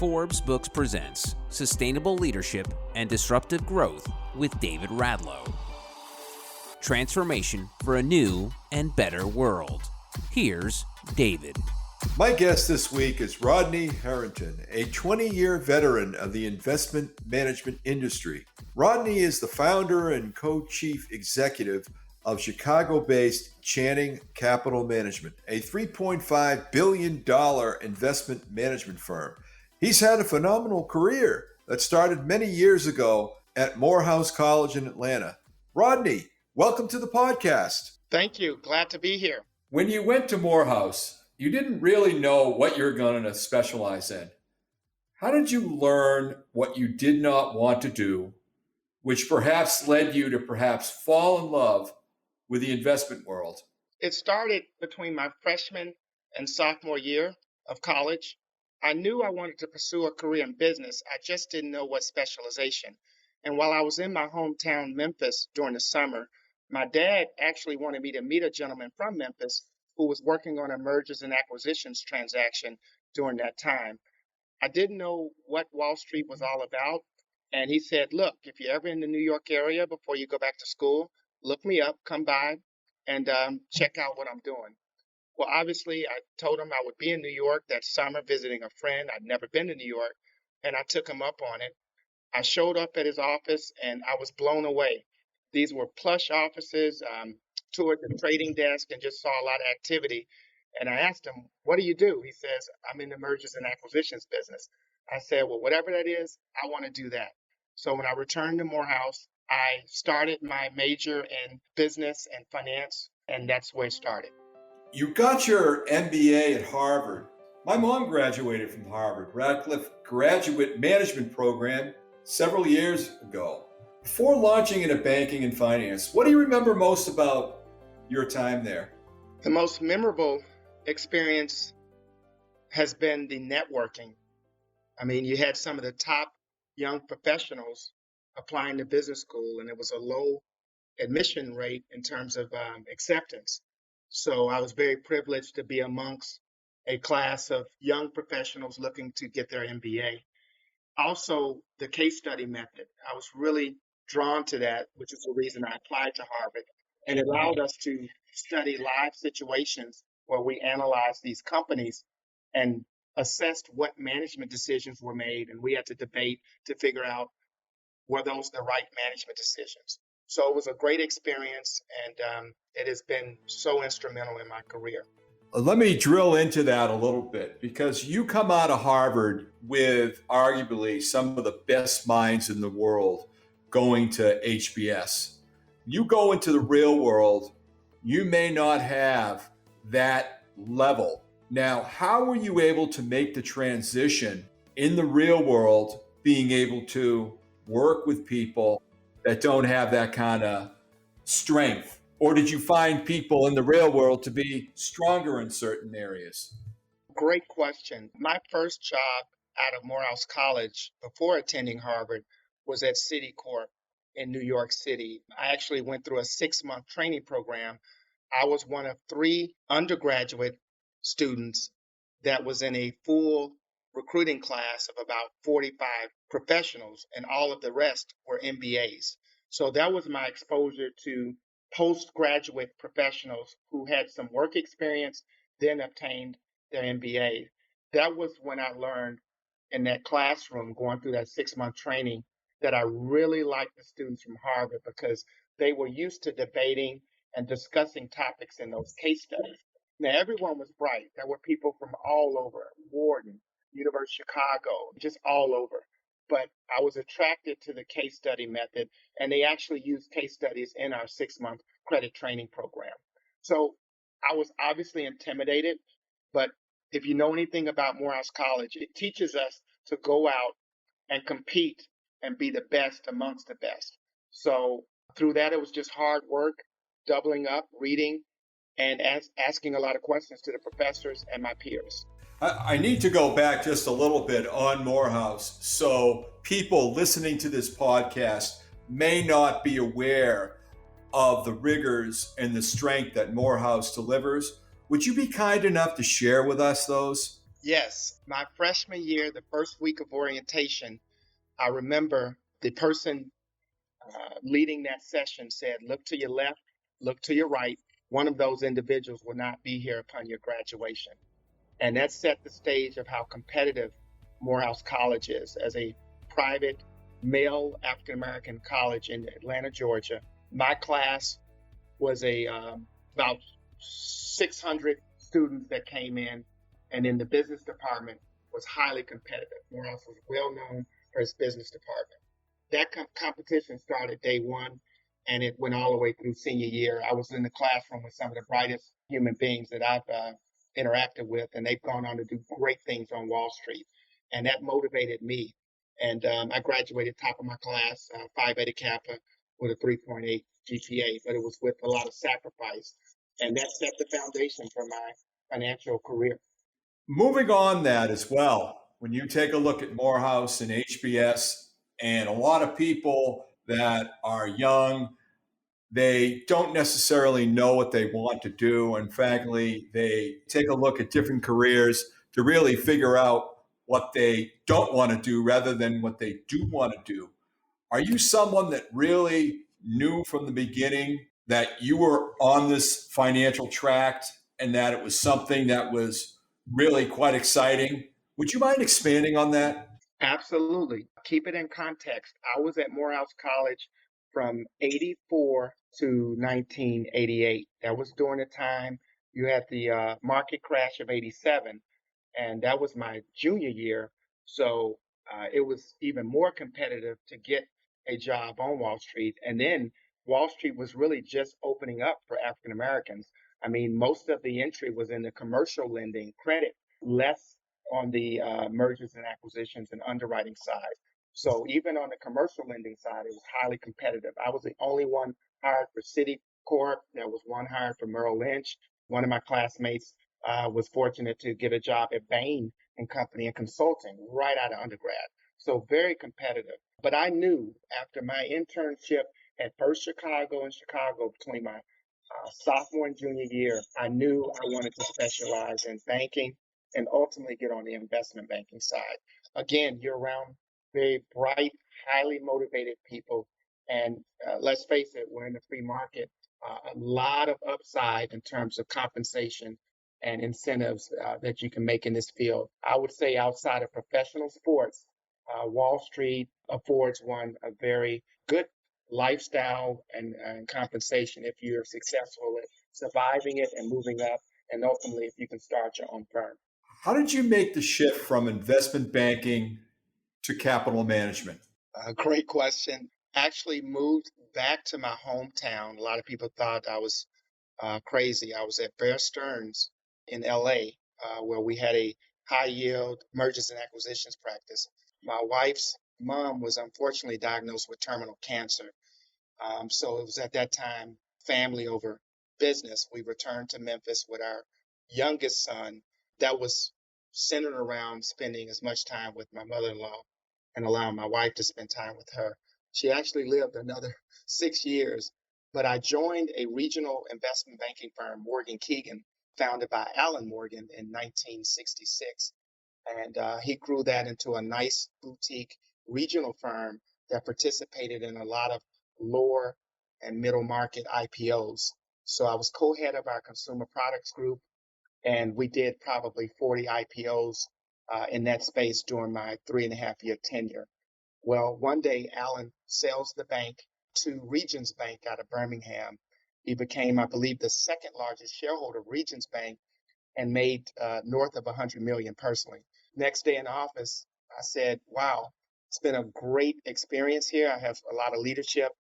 Forbes Books presents Sustainable Leadership and Disruptive Growth with David Radlow. Transformation for a new and better world. Here's David. My guest this week is Rodney Herenton, a 20-year veteran of the investment management industry. Rodney is the founder and co-chief executive of Chicago-based Channing Capital Management, a $3.5 billion investment management firm. He's had a phenomenal career that started many years ago at Moorehouse College in Atlanta. Rodney, welcome to the podcast. Thank you. Glad to be here. When you went to Moorehouse, you didn't really know what you're going to specialize in. How did you learn what you did not want to do, which perhaps led you to perhaps fall in love with the investment world? It started between my freshman and sophomore year of college. I knew I wanted to pursue a career in business. I just didn't know what specialization. And while I was in my hometown, Memphis, during the summer, my dad actually wanted me to meet a gentleman from Memphis who was working on a mergers and acquisitions transaction during that time. I didn't know what Wall Street was all about. And he said, look, if you're ever in the New York area before you go back to school, look me up, come by, and check out what I'm doing. Well, obviously, I told him I would be in New York that summer visiting a friend. I'd never been to New York, and I took him up on it. I showed up at his office, and I was blown away. These were plush offices, toured the trading desk, and just saw a lot of activity. And I asked him, what do you do? He says, I'm in the mergers and acquisitions business. I said, well, whatever that is, I want to do that. So when I returned to Morehouse, I started my major in business and finance, and that's where it started. You got your MBA at Harvard. My mom graduated from Harvard, Radcliffe Graduate Management Program, several years ago. Before launching into banking and finance, what do you remember most about your time there? The most memorable experience has been the networking. I mean, you had some of the top young professionals applying to business school, and it was a low admission rate in terms of acceptance. So I was very privileged to be amongst a class of young professionals looking to get their MBA. Also, the case study method. I was really drawn to that, which is the reason I applied to Harvard. And it allowed us to study live situations where we analyzed these companies and assessed what management decisions were made. And we had to debate to figure out were those the right management decisions. So it was a great experience, and it has been so instrumental in my career. Let me drill into that a little bit, because you come out of Harvard with arguably some of the best minds in the world going to HBS. You go into the real world, you may not have that level. Now, how were you able to make the transition in the real world, being able to work with people that don't have that kind of strength? Or did you find people in the real world to be stronger in certain areas? Great question. My first job out of Moorehouse College before attending Harvard was at Citicorp in New York City. I actually went through a 6-month training program. I was one of 3 undergraduate students that was in a full recruiting class of about 45 professionals, and all of the rest were MBAs. So that was my exposure to postgraduate professionals who had some work experience, then obtained their MBA. That was when I learned in that classroom, going through that 6-month training, that I really liked the students from Harvard because they were used to debating and discussing topics in those case studies. Now, everyone was bright. There were people from all over, Wharton, University of Chicago, just all over. But I was attracted to the case study method, and they actually used case studies in our 6-month credit training program. So I was obviously intimidated, but if you know anything about Moorehouse College, it teaches us to go out and compete and be the best amongst the best. So through that, it was just hard work, doubling up, reading, and asking a lot of questions to the professors and my peers. I need to go back just a little bit on Moorehouse, so people listening to this podcast may not be aware of the rigors and the strength that Moorehouse delivers. Would you be kind enough to share with us those? Yes, my freshman year, the first week of orientation, I remember the person leading that session said, look to your left, look to your right. One of those individuals will not be here upon your graduation. And that set the stage of how competitive Morehouse College is as a private male African American college in Atlanta, Georgia. My class was about 600 students that came in, and in the business department was highly competitive. Morehouse was well known for its business department. That competition started day one, and it went all the way through senior year. I was in the classroom with some of the brightest human beings that I've interacted with, and they've gone on to do great things on Wall Street, and that motivated me. And I graduated top of my class, Phi Beta Kappa, with a 3.8 GPA, but it was with a lot of sacrifice, and that set the foundation for my financial career. Moving on that as well, when you take a look at Morehouse and HBS, and a lot of people that are young, they don't necessarily know what they want to do. And frankly, they take a look at different careers to really figure out what they don't want to do rather than what they do want to do. Are you someone that really knew from the beginning that you were on this financial tract and that it was something that was really quite exciting? Would you mind expanding on that? Absolutely. Keep it in context. I was at Morehouse College from 84 to 1988. That was during the time you had the market crash of 87, and that was my junior year. So it was even more competitive to get a job on Wall Street. And then Wall Street was really just opening up for African Americans. I mean, most of the entry was in the commercial lending, credit, less on the mergers and acquisitions and underwriting side. So even on the commercial lending side, it was highly competitive. I was the only one hired for Citicorp. There was one hired for Merrill Lynch. One of my classmates was fortunate to get a job at Bain and Company in consulting right out of undergrad. So very competitive. But I knew after my internship at First Chicago in Chicago between my sophomore and junior year, I knew I wanted to specialize in banking and ultimately get on the investment banking side. Again, you're around very bright, highly motivated people. And let's face it, we're in the free market. A lot of upside in terms of compensation and incentives that you can make in this field. I would say outside of professional sports, Wall Street affords one a very good lifestyle and compensation if you're successful at surviving it and moving up, and ultimately if you can start your own firm. How did you make the shift from investment banking to capital management? Great question. Actually moved back to my hometown. A lot of people thought I was crazy. I was at Bear Stearns in LA, where we had a high yield mergers and acquisitions practice. My wife's mom was unfortunately diagnosed with terminal cancer. So it was at that time family over business. We returned to Memphis with our youngest son. That was centered around spending as much time with my mother in law and allowing my wife to spend time with her. She actually lived another 6 years, but I joined a regional investment banking firm, Morgan Keegan, founded by Alan Morgan in 1966. And he grew that into a nice boutique regional firm that participated in a lot of lower and middle market IPOs. So I was co-head of our consumer products group, and we did probably 40 IPOs in that space during my 3.5 year tenure. Well, one day Alan sells the bank to Regions Bank out of Birmingham. He became, I believe, the second largest shareholder of Regions Bank and made north of 100 million personally. Next day in office, I said, wow, it's been a great experience here. I have a lot of leadership,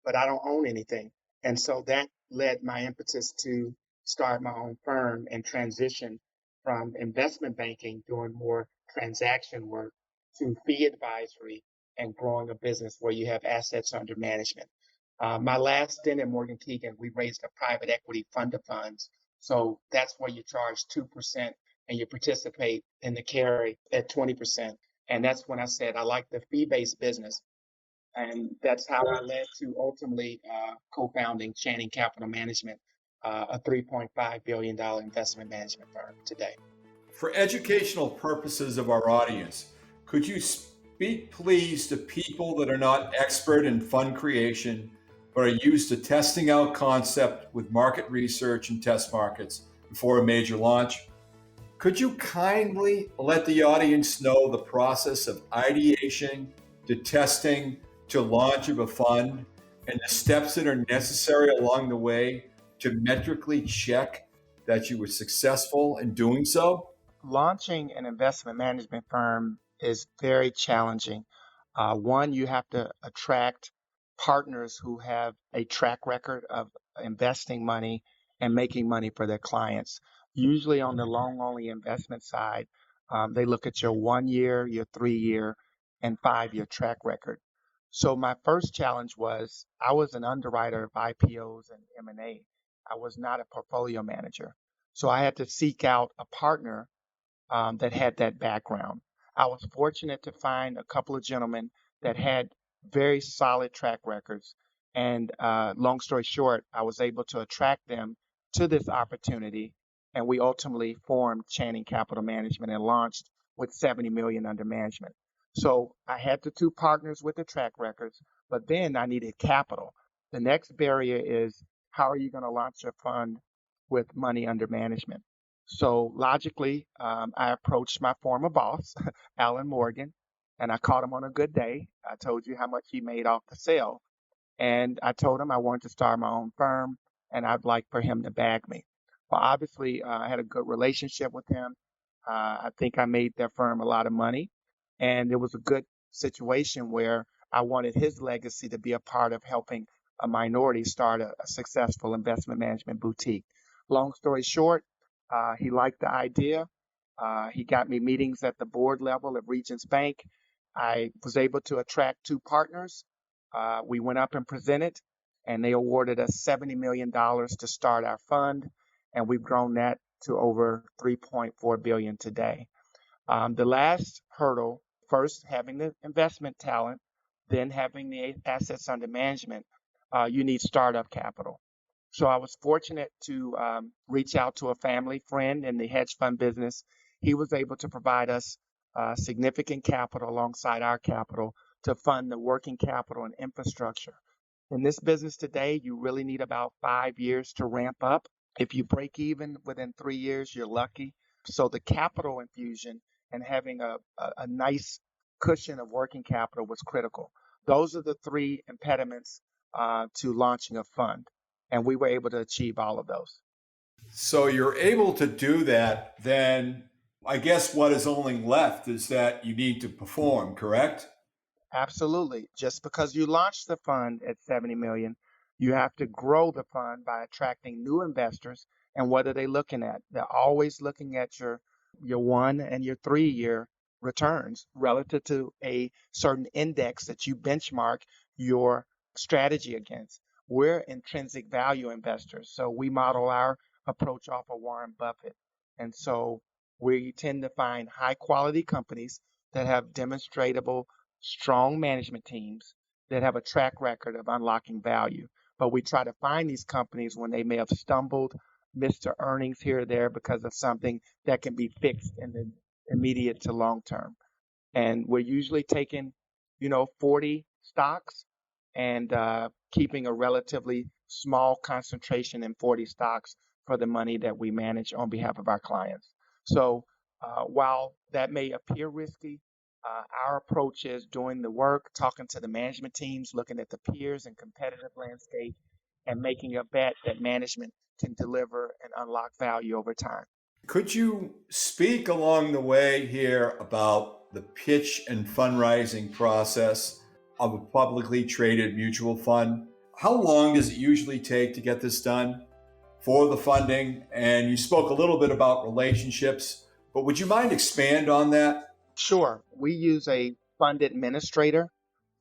but I don't own anything. And so that led my impetus to start my own firm and transition from investment banking, doing more transaction work, to fee advisory and growing a business where you have assets under management. My last stint at Morgan Keegan, we raised a private equity fund of funds. So that's where you charge 2% and you participate in the carry at 20%. And that's when I said I like the fee-based business. And that's how I led to ultimately co-founding Channing Capital Management, a $3.5 billion investment management firm today. For educational purposes of our audience, could you speak, please, to people that are not expert in fund creation, but are used to testing out concept with market research and test markets before a major launch? Could you kindly let the audience know the process of ideation to testing to launch of a fund and the steps that are necessary along the way to metrically check that you were successful in doing so? Launching an investment management firm is very challenging. One, you have to attract partners who have a track record of investing money and making money for their clients. Usually on the long only investment side, they look at your 1 year, your 3 year, and 5 year track record. So my first challenge was I was an underwriter of IPOs and M&A. I was not a portfolio manager. So I had to seek out a partner that had that background. I was fortunate to find a couple of gentlemen that had very solid track records. And long story short, I was able to attract them to this opportunity. And we ultimately formed Channing Capital Management and launched with 70 million under management. So I had the two partners with the track records, but then I needed capital. The next barrier is how are you going to launch a fund with money under management? So logically, I approached my former boss, Alan Morgan, and I caught him on a good day. I told you how much he made off the sale. And I told him I wanted to start my own firm and I'd like for him to back me. Well, obviously, I had a good relationship with him. I think I made their firm a lot of money. And it was a good situation where I wanted his legacy to be a part of helping a minority start a successful investment management boutique. Long story short, he liked the idea. He got me meetings at the board level at Regents Bank. I was able to attract two partners. We went up and presented, and they awarded us $70 million to start our fund, and we've grown that to over 3.4 billion today. The last hurdle, first having the investment talent, then having the assets under management, you need startup capital. So I was fortunate to reach out to a family friend in the hedge fund business. He was able to provide us significant capital alongside our capital to fund the working capital and infrastructure. In this business today, you really need about 5 years to ramp up. If you break even within 3 years, you're lucky. So the capital infusion and having a nice cushion of working capital was critical. Those are the three impediments to launching a fund, and we were able to achieve all of those. So you're able to do that, then I guess what is only left is that you need to perform, correct? Absolutely. Just because you launch the fund at 70 million, you have to grow the fund by attracting new investors. And what are they looking at? They're always looking at your 1 and your 3 year returns relative to a certain index that you benchmark your strategy against. We're intrinsic value investors, so we model our approach off of Warren Buffett. And so we tend to find high quality companies that have demonstrable strong management teams that have a track record of unlocking value. But we try to find these companies when they may have stumbled, missed their earnings here or there because of something that can be fixed in the immediate to long term. And we're usually taking, 40 stocks and keeping a relatively small concentration in 40 stocks for the money that we manage on behalf of our clients. So while that may appear risky, our approach is doing the work, talking to the management teams, looking at the peers and competitive landscape, and making a bet that management can deliver and unlock value over time. Could you speak along the way here about the pitch and fundraising process of a publicly traded mutual fund? How long does it usually take to get this done for the funding? And you spoke a little bit about relationships, but would you mind expand on that? Sure, we use a fund administrator.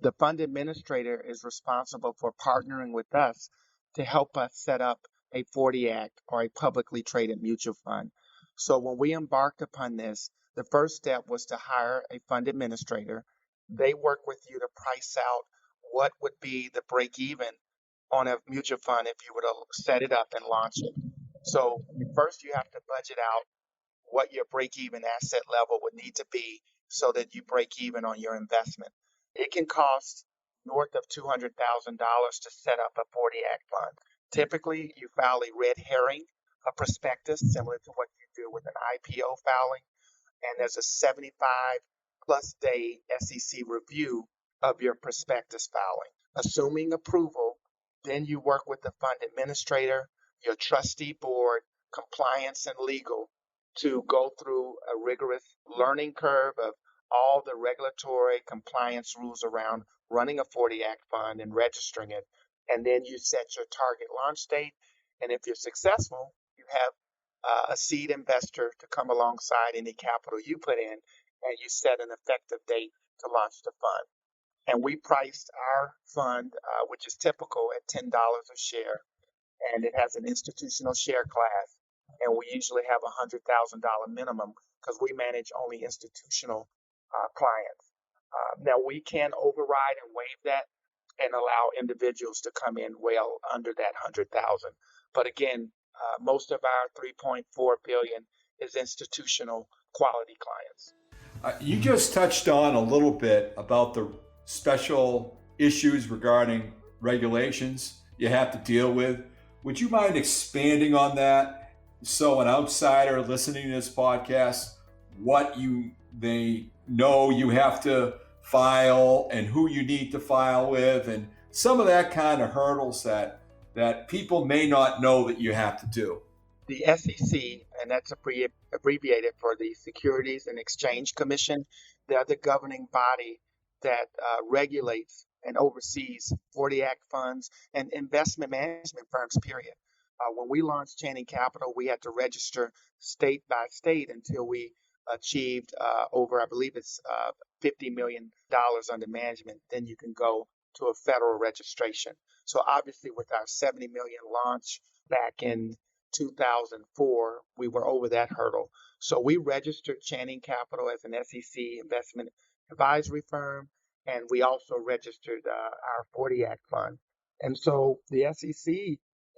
The fund administrator is responsible for partnering with us to help us set up a 40 Act or a publicly traded mutual fund. So when we embarked upon this, the first step was to hire a fund administrator. They work with you to price out what would be the break even on a mutual fund if you were to set it up and launch it. So first you have to budget out what your break-even asset level would need to be so that you break even on your investment. It can cost north of $200,000 to set up a 40 Act fund. Typically, you file a red herring, a prospectus, similar to what you do with an IPO filing, and there's a 75 plus day SEC review of your prospectus filing. Assuming approval, then you work with the fund administrator, your trustee board, compliance, and legal to go through a rigorous learning curve of all the regulatory compliance rules around running a 40 Act fund and registering it. And then you set your target launch date. And if you're successful, you have a seed investor to come alongside any capital you put in, and you set an effective date to launch the fund. And we priced our fund, which is typical, at $10 a share, and it has an institutional share class. And we usually have a $100,000 minimum because we manage only institutional clients. Now we can override and waive that and allow individuals to come in well under that 100,000. But again, most of our 3.4 billion is institutional quality clients. You just touched on a little bit about the special issues regarding regulations you have to deal with. Would you mind expanding on that so an outsider listening to this podcast, what they know you have to file and who you need to file with, and some of that kind of hurdles that people may not know that you have to do? The SEC, and that's abbreviated for the Securities and Exchange Commission, they're the governing body that regulates and oversees 40 Act funds and investment management firms, period. When we launched Channing Capital, we had to register state by state until we achieved over, I believe it's $50 million under management. Then you can go to a federal registration. So obviously with our 70 million launch back in 2004, we were over that hurdle. So we registered Channing Capital as an SEC investment advisory firm, and we also registered our 40 Act fund. And so the SEC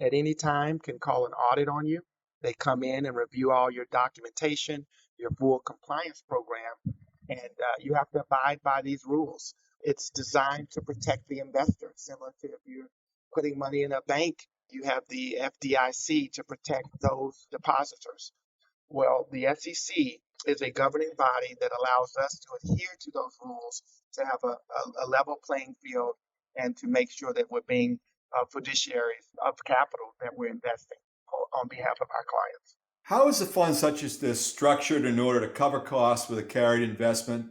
at any time can call an audit on you. They come in and review all your documentation, your full compliance program, and you have to abide by these rules. It's designed to protect the investor, similar to if you're putting money in a bank, you have the FDIC to protect those depositors. Well, the SEC is a governing body that allows us to adhere to those rules, to have a level playing field, and to make sure that we're being fiduciaries of capital that we're investing on behalf of our clients. How is a fund such as this structured in order to cover costs with a carried investment?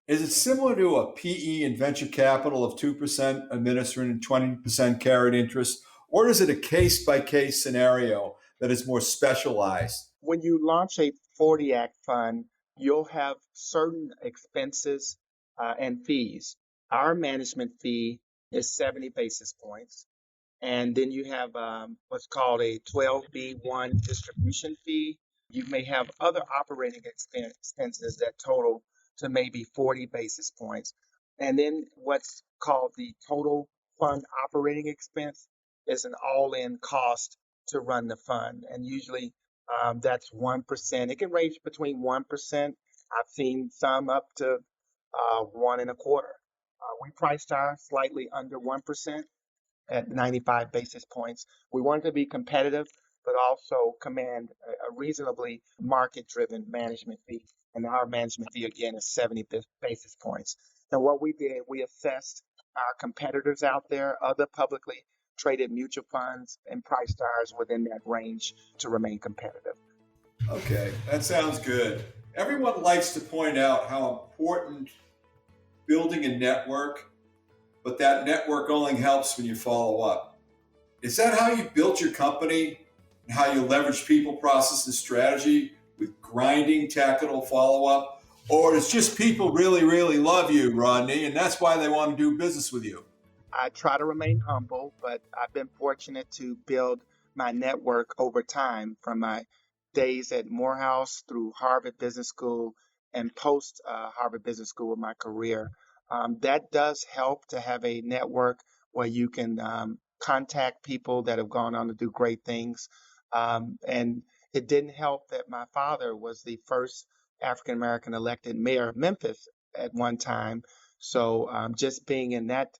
Is it similar to a PE and venture capital of 2% administering 20% carried interest? Or is it a case-by-case scenario that is more specialized? When you launch a 40 Act fund, you'll have certain expenses and fees. Our management fee is 70 basis points. And then you have what's called a 12B1 distribution fee. You may have other operating expenses that total to maybe 40 basis points. And then what's called the total fund operating expense is an all-in cost to run the fund. And usually that's 1%. It can range between 1%. I've seen some up to 1.25%. We priced ours slightly under 1% at 95 basis points. We wanted to be competitive, but also command a reasonably market-driven management fee. And our management fee, again, is 70 basis points. And what we did, we assessed our competitors out there, other publicly traded mutual funds, and priced ours within that range to remain competitive. Okay, that sounds good. Everyone likes to point out how important building a network, but that network only helps when you follow up. Is that how you built your company and how you leverage people, process, and strategy with grinding tactical follow-up? Or it's just people really, really love you, Rodney, and that's why they want to do business with you? I try to remain humble, but I've been fortunate to build my network over time from my days at Moorehouse through Harvard Business School and post Harvard Business School with my career. That does help to have a network where you can contact people that have gone on to do great things. And It didn't help that my father was the first African American elected mayor of Memphis at one time. So just being in that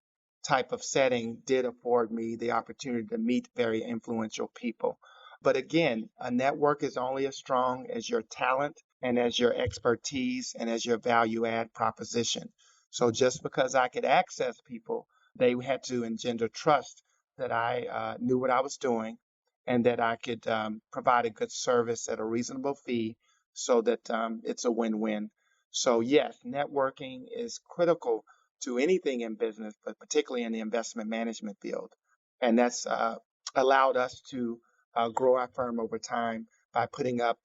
type of setting did afford me the opportunity to meet very influential people. But again, a network is only as strong as your talent and as your expertise and as your value add proposition. So just because I could access people, they had to engender trust that I knew what I was doing and that I could provide a good service at a reasonable fee so that it's a win-win. So yes, networking is critical to anything in business, but particularly in the investment management field. And that's allowed us to grow our firm over time by putting up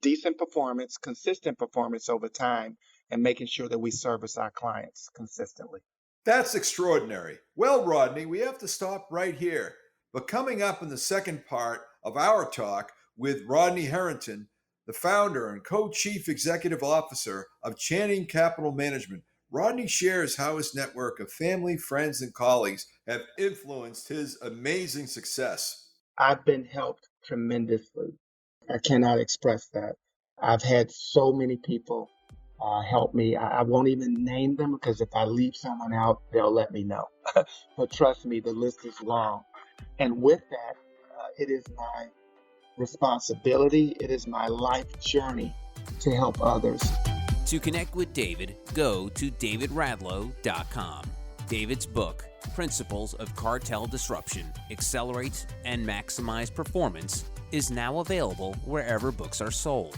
decent performance, consistent performance over time, and making sure that we service our clients consistently. That's extraordinary. Well, Rodney, we have to stop right here. But coming up in the second part of our talk with Rodney Herenton, the founder and co-chief executive officer of Channing Capital Management, Rodney shares how his network of family, friends, and colleagues have influenced his amazing success. I've been helped tremendously. I cannot express that. I've had so many people help me. I won't even name them because if I leave someone out, they'll let me know. But trust me, the list is long. And with that, it is my responsibility, it is my life journey to help others. To connect with David, go to davidradlow.com. David's book, Principles of Cartel Disruption, Accelerate and Maximize Performance, is now available wherever books are sold.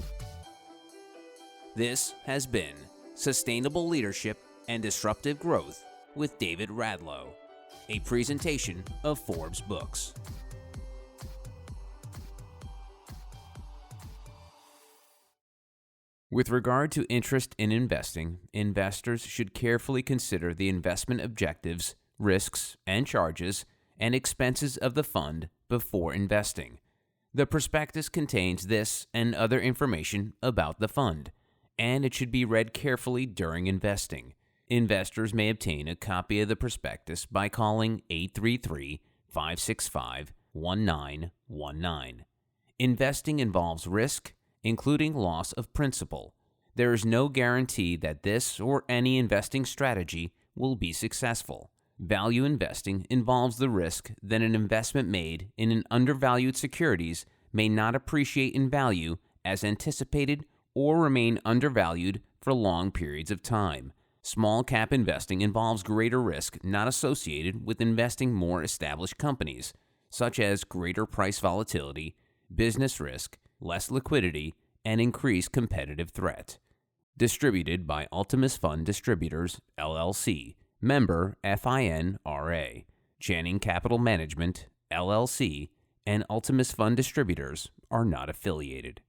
This has been Sustainable Leadership and Disruptive Growth with David Radlow, a presentation of Forbes Books. With regard to interest in investing, investors should carefully consider the investment objectives, risks, and charges, and expenses of the fund before investing. The prospectus contains this and other information about the fund, and it should be read carefully during investing. Investors may obtain a copy of the prospectus by calling 833-565-1919. Investing involves risk, including loss of principal. There is no guarantee that this or any investing strategy will be successful. Value investing involves the risk that an investment made in an undervalued securities may not appreciate in value as anticipated or remain undervalued for long periods of time. Small cap investing involves greater risk not associated with investing more established companies, such as greater price volatility, business risk, less liquidity, and increased competitive threat. Distributed by Ultimus Fund Distributors, LLC, member FINRA. Channing Capital Management, LLC, and Ultimus Fund Distributors are not affiliated.